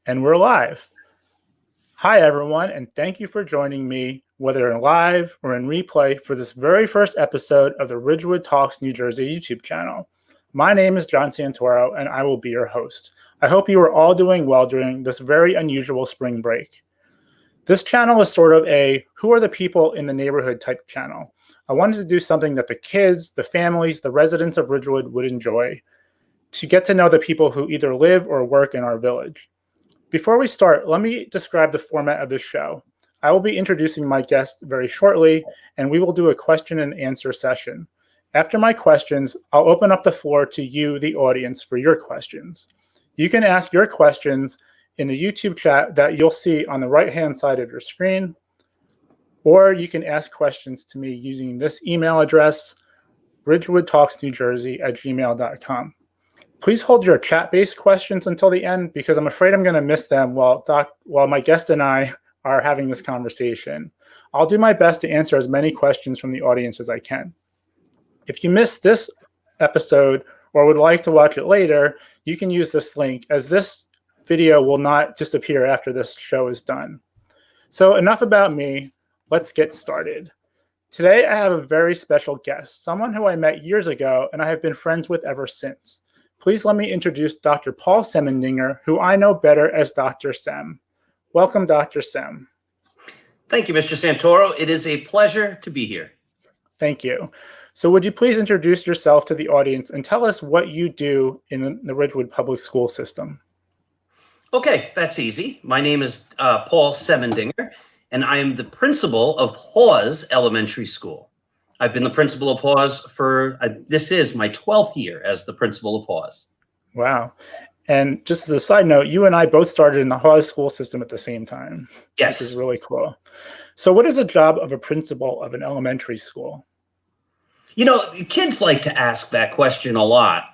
And we're live. Hi, everyone, and thank you for joining me, whether in live or in replay, for this very first episode of the Ridgewood Talks New Jersey YouTube channel. My name is John Santoro, and I will be your host. I hope you are all doing well during this very unusual spring break. This channel is sort of a who are the people in the neighborhood type channel. I wanted to do something that the kids, the families, the residents of Ridgewood would enjoy, to get to know the people who either live or work in our village. Before we start, let me describe the format of this show. I will be introducing my guest very shortly, and we will do a question and answer session. After my questions, I'll open up the floor to you, the audience, for your questions. You can ask your questions in the YouTube chat that you'll see on the right-hand side of your screen, or you can ask questions to me using this email address, ridgewoodtalksnewjersey@gmail.com. Please hold your chat-based questions until the end because I'm afraid I'm going to miss them while my guest and I are having this conversation. I'll do my best to answer as many questions from the audience as I can. If you missed this episode or would like to watch it later, you can use this link, as this video will not disappear after this show is done. So enough about me. Let's get started. Today I have a very special guest, someone who I met years ago and I have been friends with ever since. Please let me introduce Dr. Paul Semendinger, who I know better as Dr. Sem. Welcome, Dr. Sem. Thank you, Mr. Santoro. It is a pleasure to be here. Thank you. So would you please introduce yourself to the audience and tell us what you do in the Ridgewood Public School system? Okay, that's easy. My name is Paul Semendinger, and I am the principal of Hawes Elementary School. I've been the principal of Hawes for, this is my 12th year as the principal of Hawes. Wow. And just as a side note, you and I both started in the Hawes school system at the same time. Yes. Which is really cool. So what is the job of a principal of an elementary school? You know, kids like to ask that question a lot.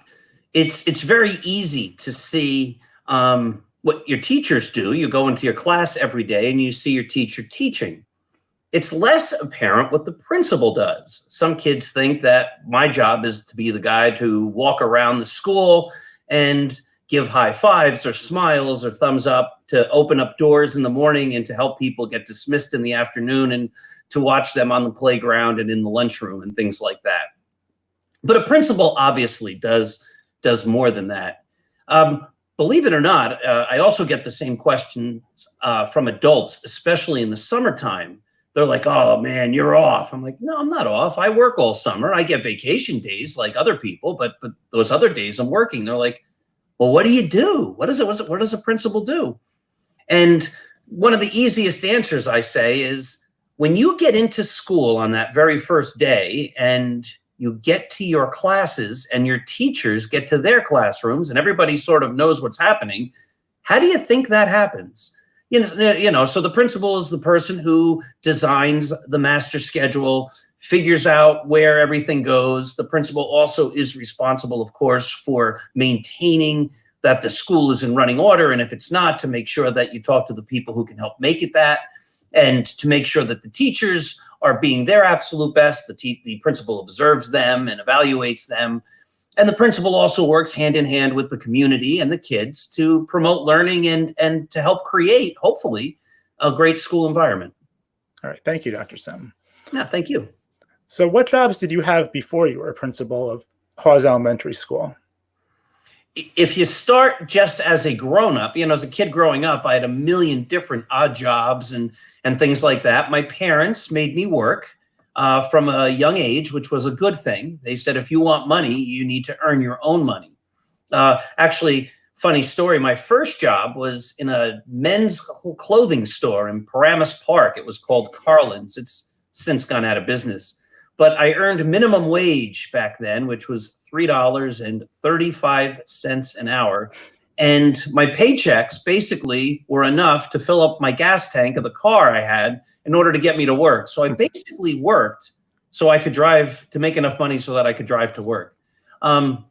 It's very easy to see what your teachers do. You go into your class every day and you see your teacher teaching. It's less apparent what the principal does. Some kids think that my job is to be the guy to walk around the school and give high fives or smiles or thumbs up, to open up doors in the morning and to help people get dismissed in the afternoon and to watch them on the playground and in the lunchroom and things like that. But a principal obviously does more than that. Believe it or not, I also get the same questions from adults, especially in the summertime. They're like, oh man, you're off. I'm like, no, I'm not off. I work all summer. I get vacation days like other people, but those other days I'm working. They're like, well, what do you do? What does a principal do? And one of the easiest answers I say is, when you get into school on that very first day and you get to your classes and your teachers get to their classrooms and everybody sort of knows what's happening, how do you think that happens? You know, so the principal is the person who designs the master schedule, figures out where everything goes. The principal also is responsible, of course, for maintaining that the school is in running order. And if it's not, to make sure that you talk to the people who can help make it that, and to make sure that the teachers are being their absolute best. The principal observes them and evaluates them. And the principal also works hand in hand with the community and the kids to promote learning and to help create, hopefully, a great school environment. All right. Thank you, Dr. Sem. Yeah, thank you. So what jobs did you have before you were a principal of Hawes Elementary School? If you start just as a grown-up, you know, as a kid growing up, I had a million different odd jobs and things like that. My parents made me work from a young age, which was a good thing. They said, if you want money, you need to earn your own money. Actually, funny story, my first job was in a men's clothing store in Paramus Park. It was called Carlin's. It's since gone out of business. But I earned minimum wage back then, which was $3.35 an hour. And my paychecks basically were enough to fill up my gas tank of the car I had in order to get me to work. So I basically worked so I could drive, to make enough money so that I could drive to work. But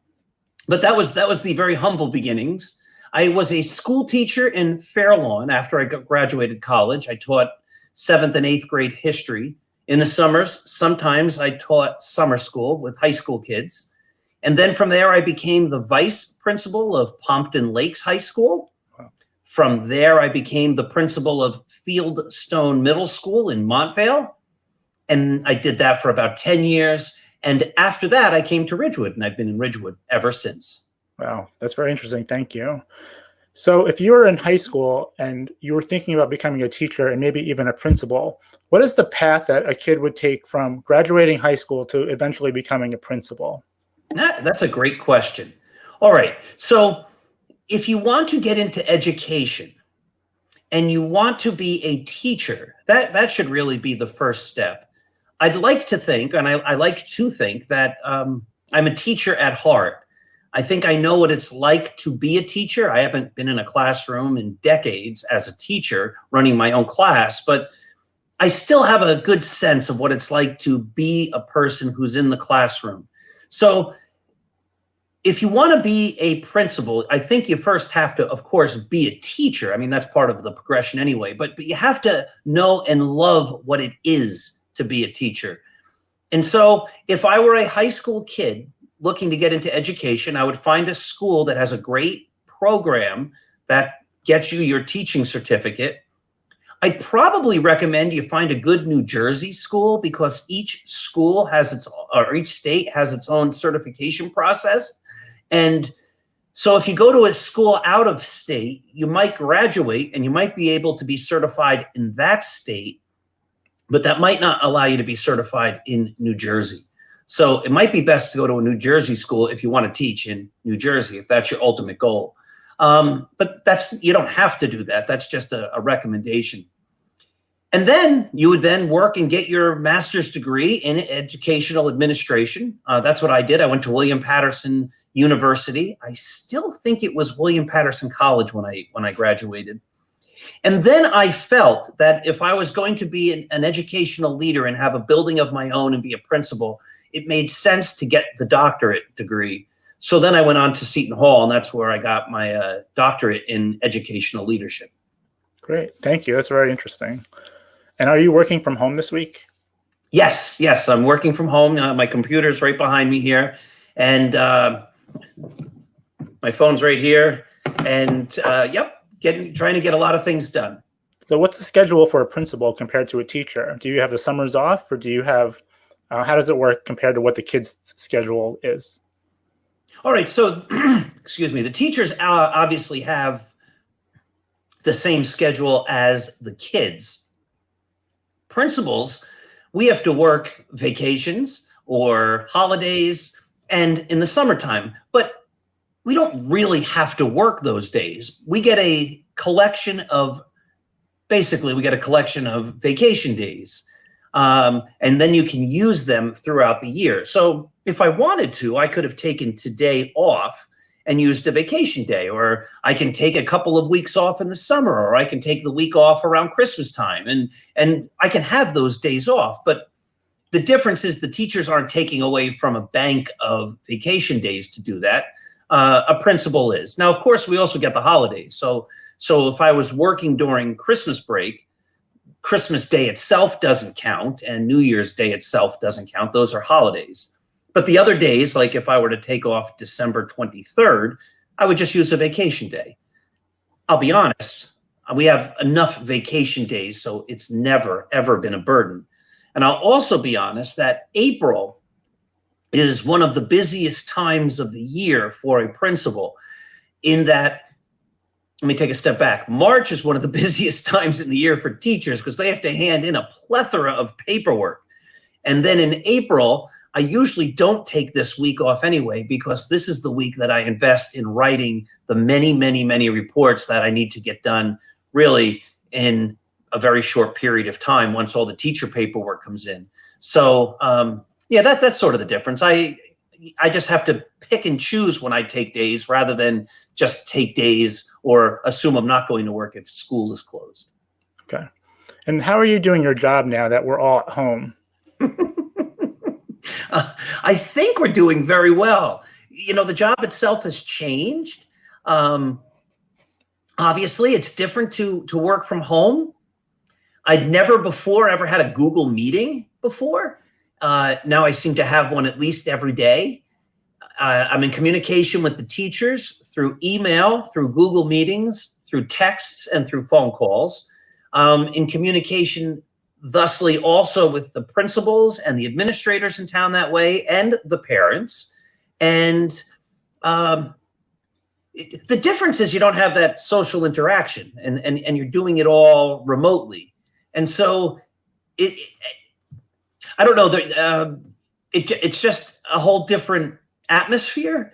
that was the very humble beginnings. I was a school teacher in Fairlawn after I graduated college. I taught 7th and 8th grade history. In the summers, sometimes I taught summer school with high school kids. And then from there, I became the vice principal of Pompton Lakes High School. From there, I became the principal of Fieldstone Middle School in Montvale. And I did that for about 10 years. And after that, I came to Ridgewood, and I've been in Ridgewood ever since. Wow, that's very interesting. Thank you. So if you were in high school and you were thinking about becoming a teacher and maybe even a principal, what is the path that a kid would take from graduating high school to eventually becoming a principal? That's a great question. All right. So if you want to get into education and you want to be a teacher, that should really be the first step. I'd like to think, and I like to think that I'm a teacher at heart. I think I know what it's like to be a teacher. I haven't been in a classroom in decades as a teacher running my own class, but I still have a good sense of what it's like to be a person who's in the classroom. So if you want to be a principal, I think you first have to, of course, be a teacher. I mean, that's part of the progression anyway, but you have to know and love what it is to be a teacher. And so if I were a high school kid looking to get into education, I would find a school that has a great program that gets you your teaching certificate. I'd probably recommend you find a good New Jersey school, because each school has each state has its own certification process. And so if you go to a school out of state, you might graduate and you might be able to be certified in that state, but that might not allow you to be certified in New Jersey. So it might be best to go to a New Jersey school if you want to teach in New Jersey, if that's your ultimate goal. But you don't have to do that. That's just a recommendation. And then you would then work and get your master's degree in educational administration. That's what I did. I went to William Patterson University. I still think it was William Patterson College when I graduated. And then I felt that if I was going to be an educational leader and have a building of my own and be a principal, it made sense to get the doctorate degree. So then I went on to Seton Hall, and that's where I got my doctorate in educational leadership. Great. Thank you. That's very interesting. And are you working from home this week? Yes, I'm working from home. My computer's right behind me here, and my phone's right here. And trying to get a lot of things done. So what's the schedule for a principal compared to a teacher? Do you have the summers off, or do you have, how does it work compared to what the kids' schedule is? All right, so, excuse me, the teachers obviously have the same schedule as the kids. Principals, we have to work vacations or holidays and in the summertime, but we don't really have to work those days. We get a collection of vacation days. And then you can use them throughout the year. So if I wanted to, I could have taken today off and used a vacation day, or I can take a couple of weeks off in the summer, or I can take the week off around Christmas time, and I can have those days off. But the difference is the teachers aren't taking away from a bank of vacation days to do that. A principal is. Now, of course, we also get the holidays. So if I was working during Christmas break, Christmas Day itself doesn't count, and New Year's Day itself doesn't count. Those are holidays. But the other days, like if I were to take off December 23rd, I would just use a vacation day. I'll be honest, we have enough vacation days, so it's never, ever been a burden. And I'll also be honest that April is one of the busiest times of the year for a principal, in that, let me take a step back. March is one of the busiest times in the year for teachers because they have to hand in a plethora of paperwork. And then in April, I usually don't take this week off anyway, because this is the week that I invest in writing the many, many, many reports that I need to get done really in a very short period of time once all the teacher paperwork comes in. So that's sort of the difference. I just have to pick and choose when I take days rather than just take days or assume I'm not going to work if school is closed. Okay. And how are you doing your job now that we're all at home? I think we're doing very well. The job itself has changed. Obviously, it's different to work from home. I'd never before ever had a Google meeting before. Now I seem to have one at least every day. I'm in communication with the teachers through email, through Google Meetings, through through texts and through phone calls, in communication thusly also with the principals and the administrators in town that way, and the parents. And the difference is you don't have that social interaction, and you're doing it all remotely. And so I don't know, it's just a whole different atmosphere.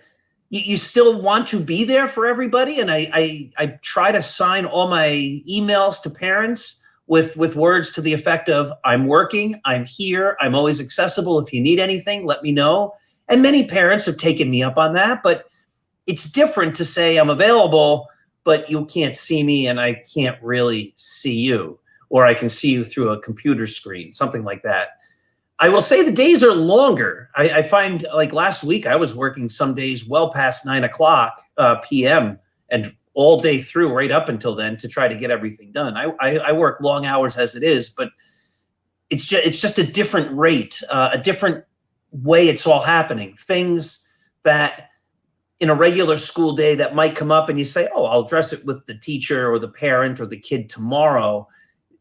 You still want to be there for everybody. And I try to sign all my emails to parents with words to the effect of, I'm working, I'm here, I'm always accessible. If you need anything, let me know. And many parents have taken me up on that, but it's different to say I'm available, but you can't see me and I can't really see you, or I can see you through a computer screen, something like that. I will say the days are longer. I find, like last week, I was working some days well past 9 o'clock p.m. and all day through right up until then to try to get everything done. I work long hours as it is, but it's just a different rate, a different way it's all happening. Things that in a regular school day that might come up and you say, oh, I'll address it with the teacher or the parent or the kid tomorrow.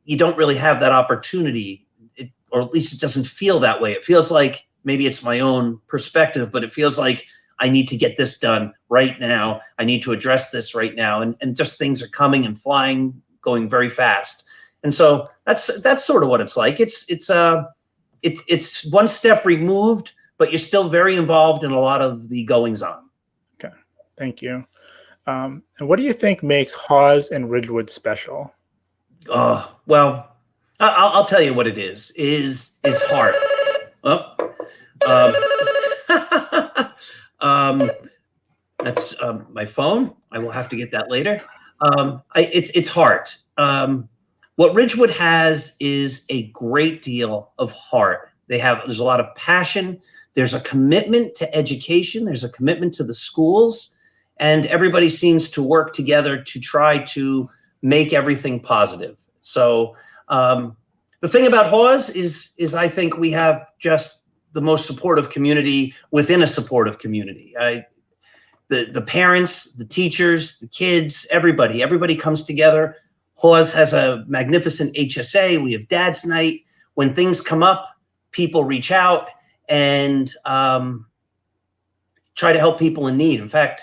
You don't really have that opportunity, or at least it doesn't feel that way. It feels like, maybe it's my own perspective, but it feels like I need to get this done right now. I need to address this right now. And just things are coming and flying, going very fast. And so that's sort of what it's like. It's one step removed, but you're still very involved in a lot of the goings on. Okay, thank you. And what do you think makes Hawes and Ridgewood special? Well, I'll tell you what it is heart. That's my phone. I will have to get that later. It's heart. What Ridgewood has is a great deal of heart. There's a lot of passion. There's a commitment to education. There's a commitment to the schools, and everybody seems to work together to try to make everything positive. So the thing about Hawes is I think we have just the most supportive community within a supportive community. The parents, the teachers, the kids, everybody comes together. Hawes has a magnificent HSA. We have Dad's Night. When things come up, people reach out and try to help people in need. In fact,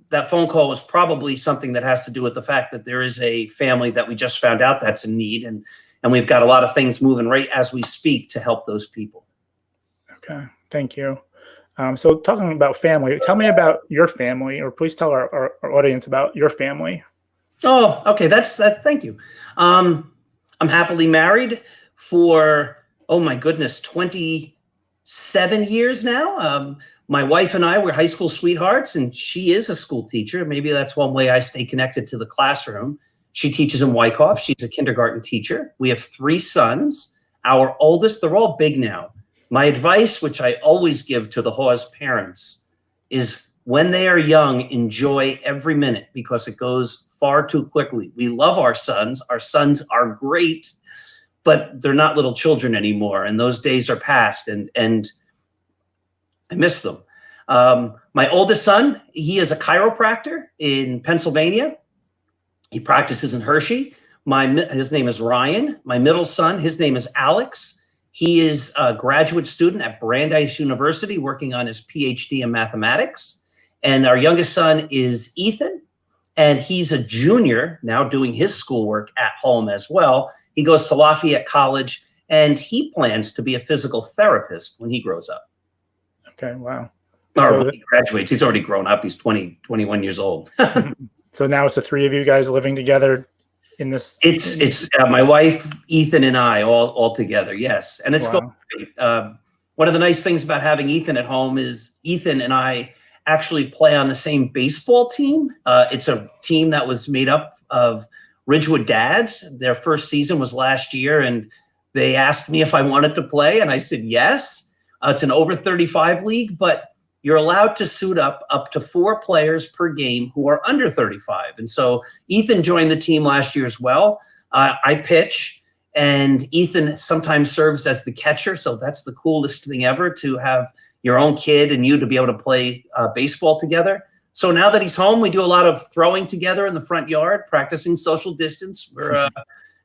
that phone call was probably something that has to do with the fact that there is a family that we just found out that's in need. And we've got a lot of things moving right as we speak to help those people. Okay, thank you. So talking about family, tell me about your family, or please tell our audience about your family. Oh, okay, thank you. I'm happily married for, oh my goodness, 27 years now. My wife and I were high school sweethearts, and she is a school teacher. Maybe that's one way I stay connected to the classroom. She teaches in Wyckoff. She's a kindergarten teacher. We have 3 sons. Our oldest, they're all big now. My advice, which I always give to the Hawes parents, is when they are young, enjoy every minute, because it goes far too quickly. We love our sons. Our sons are great, but they're not little children anymore. And those days are past, and I miss them. My oldest son, he is a chiropractor in Pennsylvania. He practices in Hershey. His name is Ryan. My middle son, his name is Alex. He is a graduate student at Brandeis University working on his PhD in mathematics. And our youngest son is Ethan, and he's a junior now doing his schoolwork at home as well. He goes to Lafayette College, and he plans to be a physical therapist when he grows up. Okay, wow. Or when he graduates. He's already grown up. He's 21 years old. So now it's the 3 of you guys living together in this? It's my wife, Ethan, and I all together, yes. And it's going great. One of the nice things about having Ethan at home is Ethan and I actually play on the same baseball team. It's a team that was made up of Ridgewood dads. Their first season was last year, and they asked me if I wanted to play, and I said yes. It's an over 35 league, but you're allowed to suit up to 4 players per game who are under 35. And so Ethan joined the team last year as well. I pitch, and Ethan sometimes serves as the catcher. So that's the coolest thing ever, to have your own kid and you to be able to play baseball together. So now that he's home, we do a lot of throwing together in the front yard, practicing social distance. We're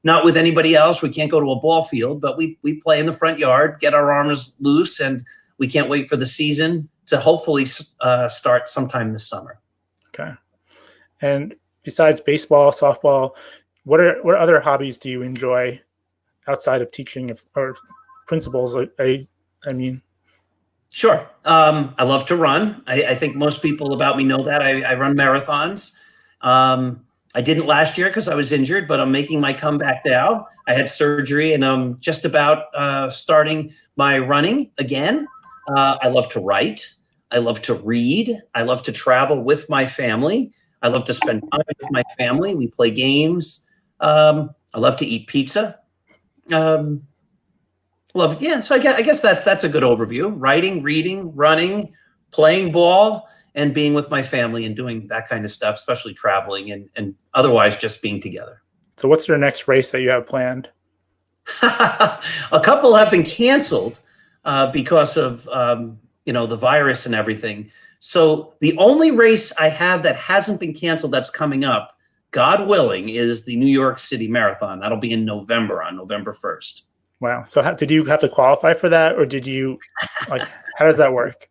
not with anybody else. We can't go to a ball field, but we play in the front yard, get our arms loose, and we can't wait for the season to hopefully start sometime this summer. Okay. And besides baseball, softball, what other hobbies do you enjoy outside of teaching or principals? I mean. Sure. I love to run. I think most people about me know that. I run marathons. I didn't last year because I was injured, but I'm making my comeback now. I had surgery and I'm just about starting my running again. I love to write. I love to read. I love to travel with my family. I love to spend time with my family. We play games. I love to eat pizza. So I guess that's a good overview. Writing, reading, running, playing ball, and being with my family and doing that kind of stuff, especially traveling and otherwise just being together. So what's your next race that you have planned? A couple have been canceled because of the virus and everything. So the only race I have that hasn't been canceled that's coming up, God willing, is the New York City Marathon. That'll be in November, on November 1st. Wow. So did you have to qualify for that, or did you, how does that work?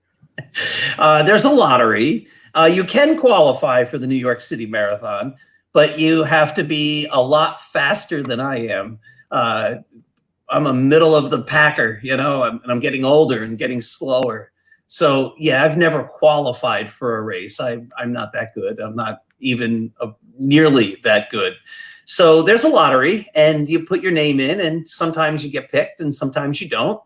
There's a lottery. You can qualify for the New York City Marathon, but you have to be a lot faster than I am. I'm a middle of the packer, and I'm getting older and getting slower. So yeah, I've never qualified for a race. I'm not that good. I'm not even nearly that good. So there's a lottery and you put your name in and sometimes you get picked and sometimes you don't.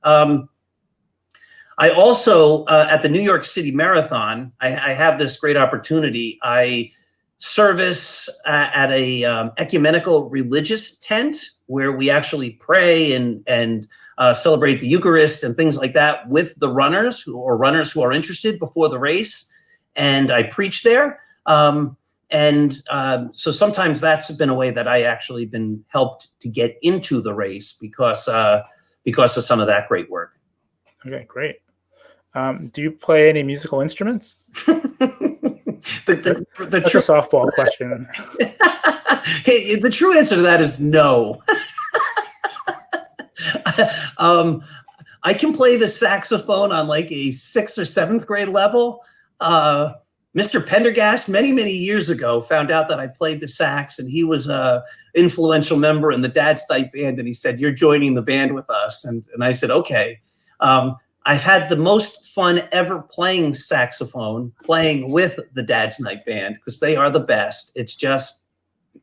I also, at the New York City Marathon, I have this great opportunity. I service at a ecumenical religious tent where we actually pray and celebrate the Eucharist and things like that with the runners who are interested before the race. And I preach there. So sometimes that's been a way that I actually been helped to get into the race because of some of that great work. Okay, great. Do you play any musical instruments? That's a softball question. Hey, the true answer to that is no. I can play the saxophone on like a 6th or 7th grade level. Mr. Pendergast, many, many years ago, found out that I played the sax, and he was an influential member in the Dad's Night Band, and he said, "You're joining the band with us." And I said, okay. I've had the most fun ever playing saxophone, playing with the Dad's Night Band, because they are the best. It's just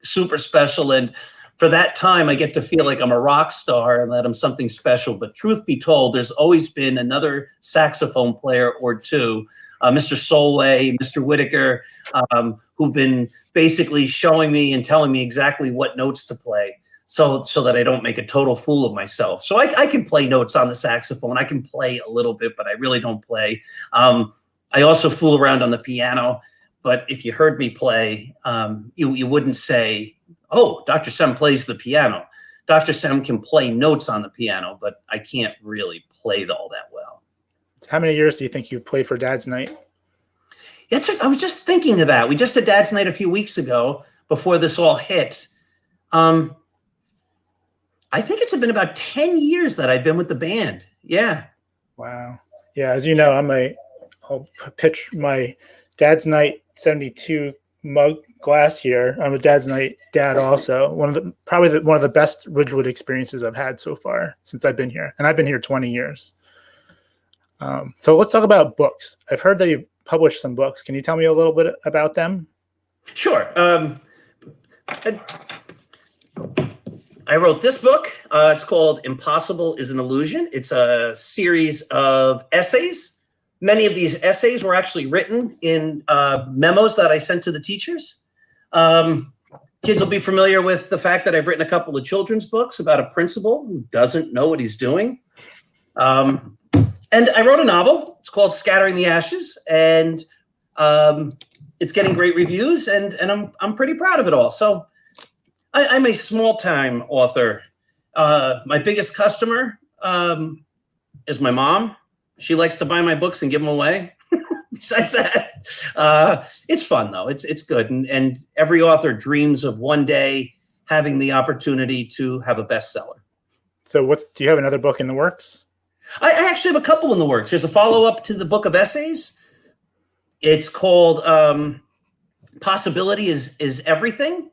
super special. And for that time, I get to feel like I'm a rock star and that I'm something special. But truth be told, there's always been another saxophone player or two, Mr. Solway, Mr. Whitaker, who've been basically showing me and telling me exactly what notes to play so that I don't make a total fool of myself. So I can play notes on the saxophone. I can play a little bit, but I really don't play. I also fool around on the piano. But if you heard me play, you wouldn't say, "Oh, Dr. Sem plays the piano." Dr. Sem can play notes on the piano, but I can't really play all that well. How many years do you think you've played for Dad's Night? I was just thinking of that. We just had Dad's Night a few weeks ago before this all hit. I think it's been about 10 years that I've been with the band. Yeah. Wow. Yeah. As you know, I'll pitch my Dad's Night 72 mug glass here. I'm a Dad's Night dad also. Probably one of the best Ridgewood experiences I've had so far since I've been here. And I've been here 20 years. So let's talk about books. I've heard that you've published some books. Can you tell me a little bit about them? Sure. I wrote this book. It's called Impossible is an Illusion. It's a series of essays. Many of these essays were actually written in memos that I sent to the teachers. Kids will be familiar with the fact that I've written a couple of children's books about a principal who doesn't know what he's doing. And I wrote a novel. It's called Scattering the Ashes, and it's getting great reviews, and I'm pretty proud of it all. So I'm a small-time author. My biggest customer is my mom. She likes to buy my books and give them away. besides that, it's fun though. It's good, and every author dreams of one day having the opportunity to have a bestseller. So do you have another book in the works? I actually have a couple in the works. There's a follow-up to the book of essays. It's called Possibility is Everything.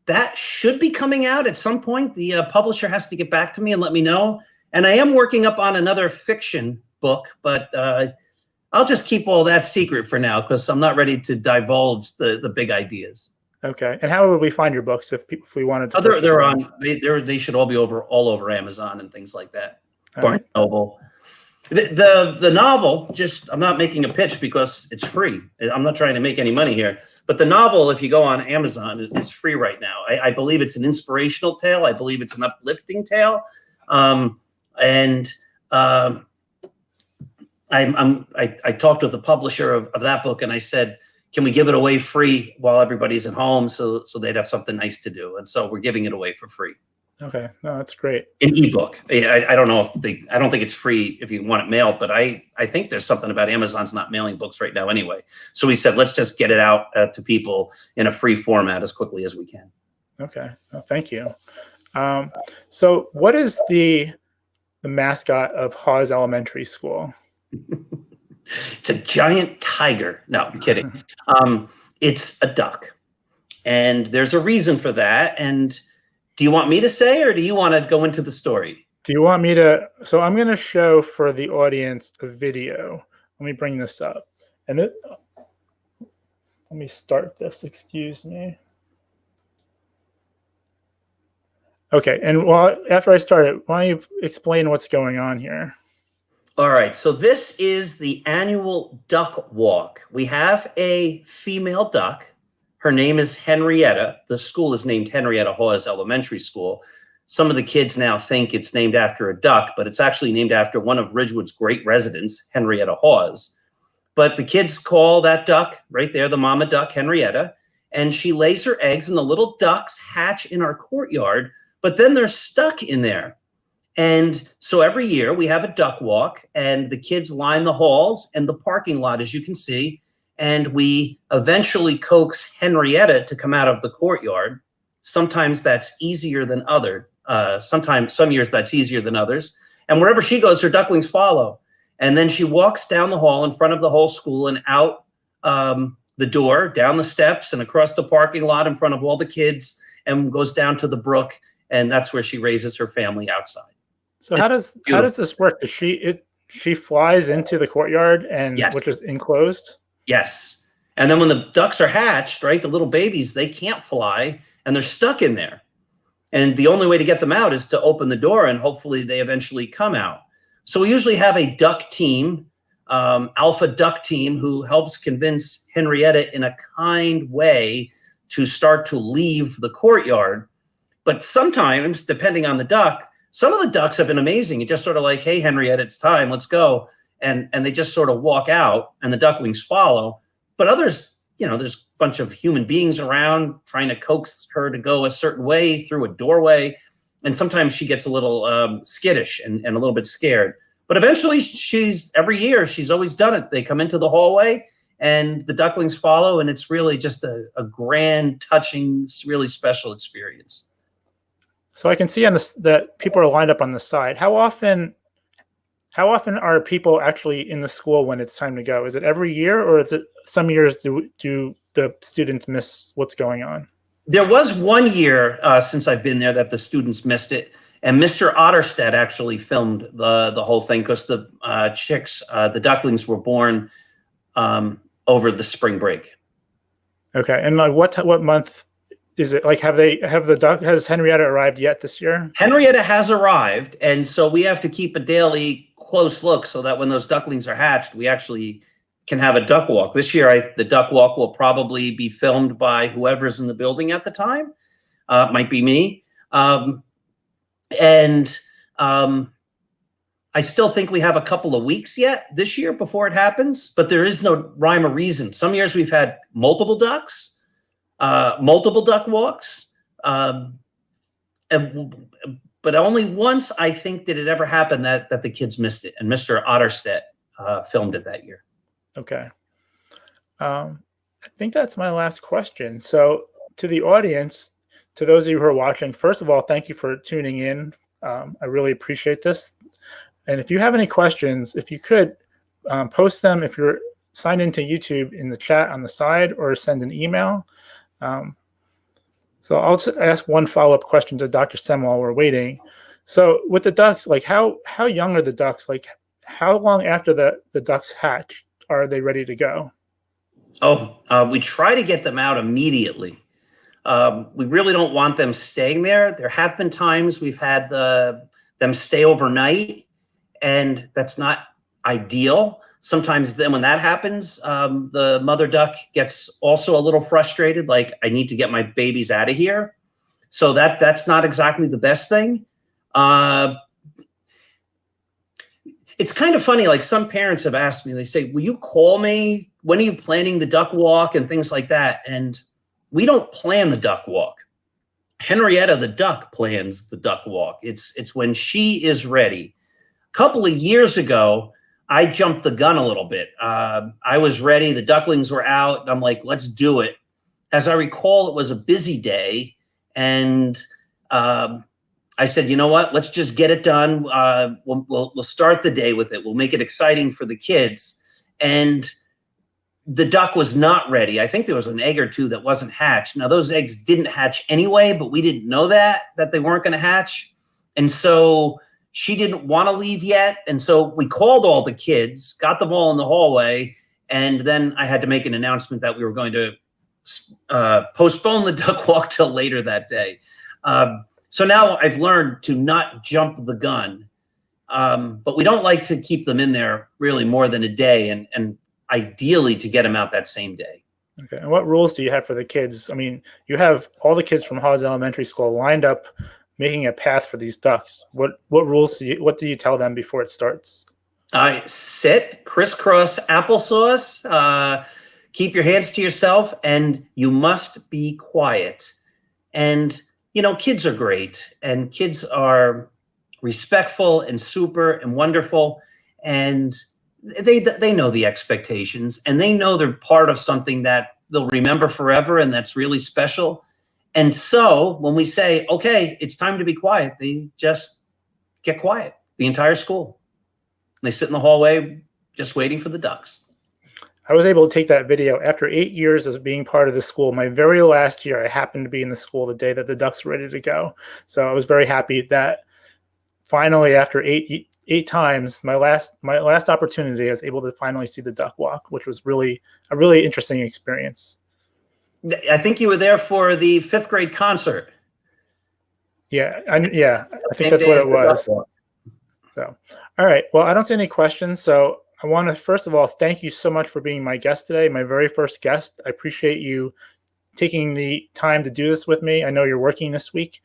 That should be coming out at some point. The publisher has to get back to me and let me know. And I am working up on another fiction book, but I'll just keep all that secret for now because I'm not ready to divulge the big ideas. Okay. And how would we find your books if we wanted to? They should all be all over Amazon and things like that. All Barnes & Noble. The novel, I'm not making a pitch because it's free. I'm not trying to make any money here. But the novel, if you go on Amazon, is free right now. I believe it's an inspirational tale. I believe it's an uplifting tale. I talked with the publisher of that book, and I said, can we give it away free while everybody's at home so they'd have something nice to do? And so we're giving it away for free. Okay, no, that's great. An ebook. I don't know I don't think it's free if you want it mailed, but I think there's something about Amazon's not mailing books right now anyway. So we said, let's just get it out to people in a free format as quickly as we can. Okay, well, thank you. So what is the mascot of Hawes Elementary School? It's a giant tiger. No, I'm kidding. It's a duck. And there's a reason for that. And do you want me to say, or do you want to go into the story? Do you want me to? So I'm going to show for the audience a video. Let me bring this up. And let me start this. Excuse me. Okay. And after I start it, why don't you explain what's going on here? All right. So this is the annual duck walk. We have a female duck. Her name is Henrietta. The school is named Henrietta Hawes Elementary School. Some of the kids now think it's named after a duck, but it's actually named after one of Ridgewood's great residents, Henrietta Hawes. But the kids call that duck right there, the mama duck, Henrietta, and she lays her eggs and the little ducks hatch in our courtyard, but then they're stuck in there. And so every year we have a duck walk and the kids line the halls and the parking lot, as you can see, and we eventually coax Henrietta to come out of the courtyard. Sometimes that's easier than some years that's easier than others. And wherever she goes, her ducklings follow. And then she walks down the hall in front of the whole school and out the door, down the steps and across the parking lot in front of all the kids and goes down to the brook. And that's where she raises her family outside. So how does this work? Does she flies into the courtyard Yes. Which is enclosed? Yes. And then when the ducks are hatched, right, the little babies, they can't fly and they're stuck in there. And the only way to get them out is to open the door and hopefully they eventually come out. So we usually have a duck team, alpha duck team, who helps convince Henrietta in a kind way to start to leave the courtyard. But sometimes, depending on the duck, some of the ducks have been amazing. It's just sort of like, hey, Henrietta, it's time, let's go. And they just sort of walk out and the ducklings follow. But others, there's a bunch of human beings around trying to coax her to go a certain way through a doorway. And sometimes she gets a little skittish and a little bit scared. But eventually every year, she's always done it. They come into the hallway and the ducklings follow. And it's really just a grand, touching, really special experience. So I can see on this that people are lined up on the side. How often are people actually in the school when it's time to go? Is it every year, or is it some years do the students miss what's going on? There was one year since I've been there that the students missed it, and Mr. Otterstedt actually filmed the whole thing because the the ducklings were born over the spring break. Okay, and like what month is it? Like has Henrietta arrived yet this year? Henrietta has arrived, and so we have to keep a daily close look so that when those ducklings are hatched, we actually can have a duck walk. This year, the duck walk will probably be filmed by whoever's in the building at the time. Might be me. I still think we have a couple of weeks yet this year before it happens, but there is no rhyme or reason. Some years we've had multiple ducks, multiple duck walks, but only once I think did it ever happen that the kids missed it, and Mr. Otterstedt filmed it that year. Okay. I think that's my last question. So to the audience, to those of you who are watching, first of all, thank you for tuning in. I really appreciate this. And if you have any questions, if you could post them if you're signed into YouTube in the chat on the side, or send an email. So I'll ask one follow-up question to Dr. Sem while we're waiting. So with the ducks, like how young are the ducks? Like how long after the ducks hatch are they ready to go? We try to get them out immediately. We really don't want them staying there. There have been times we've had them stay overnight, and that's not ideal. Sometimes then when that happens, the mother duck gets also a little frustrated, like, I need to get my babies out of here. So that's not exactly the best thing. It's kind of funny, like some parents have asked me, they say, will you call me? When are you planning the duck walk and things like that? And we don't plan the duck walk. Henrietta the duck plans the duck walk. It's when she is ready. A couple of years ago, I jumped the gun a little bit. I was ready. The ducklings were out. And I'm like, let's do it. As I recall, it was a busy day. And I said, you know what? Let's just get it done. We'll start the day with it. We'll make it exciting for the kids. And the duck was not ready. I think there was an egg or two that wasn't hatched. Now, those eggs didn't hatch anyway, but we didn't know that they weren't going to hatch. And so she didn't want to leave yet. And so we called all the kids, got them all in the hallway. And then I had to make an announcement that we were going to postpone the duck walk till later that day. So now I've learned to not jump the gun. But we don't like to keep them in there really more than a day, and ideally to get them out that same day. Okay. And what rules do you have for the kids? I mean, you have all the kids from Hawes Elementary School lined up, making a path for these ducks. What rules what do you tell them before it starts? Sit, crisscross applesauce, keep your hands to yourself, and you must be quiet. And, you know, kids are great, and kids are respectful and super and wonderful. And they know the expectations, and they know they're part of something that they'll remember forever, and that's really special. And so when we say, okay, it's time to be quiet, they just get quiet, the entire school. They sit in the hallway just waiting for the ducks. I was able to take that video after 8 years of being part of the school. My very last year, I happened to be in the school the day that the ducks were ready to go. So I was very happy that finally, after eight times, my last opportunity, I was able to finally see the duck walk, which was really a really interesting experience. I think you were there for the 5th grade concert. Yeah, I think that's what it was. So, all right. Well, I don't see any questions. So I want to, first of all, thank you so much for being my guest today, my very first guest. I appreciate you taking the time to do this with me. I know you're working this week.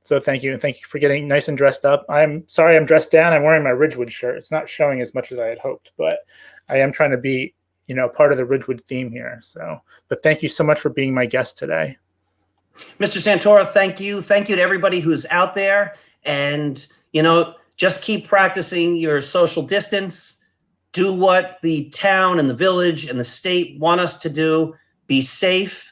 So thank you. And thank you for getting nice and dressed up. I'm sorry I'm dressed down. I'm wearing my Ridgewood shirt. It's not showing as much as I had hoped, but I am trying to be, you know, part of the Ridgewood theme here. So, but thank you so much for being my guest today. Mr. Santora, thank you. Thank you to everybody who's out there. And, you know, just keep practicing your social distance. Do what the town and the village and the state want us to do. Be safe.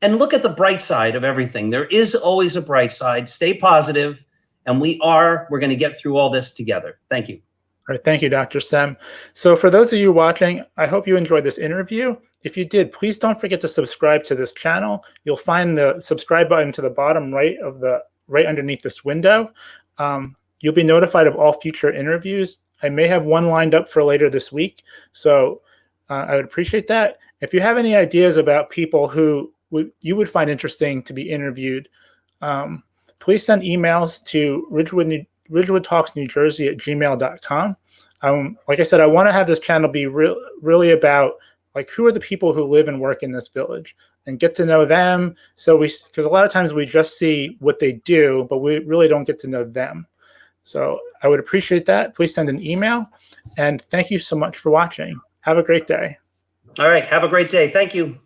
And look at the bright side of everything. There is always a bright side. Stay positive, and we're going to get through all this together. Thank you. All right, thank you, Dr. Sem. So for those of you watching, I hope you enjoyed this interview. If you did, please don't forget to subscribe to this channel. You'll find the subscribe button to the bottom right underneath this window. You'll be notified of all future interviews. I may have one lined up for later this week, so I would appreciate that. If you have any ideas about people who you would find interesting to be interviewed, please send emails to ridgewoodtalksnewjersey@gmail.com. Like I said, I want to have this channel be really about, like, who are the people who live and work in this village, and get to know them. So because a lot of times we just see what they do, but we really don't get to know them. So I would appreciate that. Please send an email, and thank you so much for watching. Have a great day. All right. Have a great day. Thank you.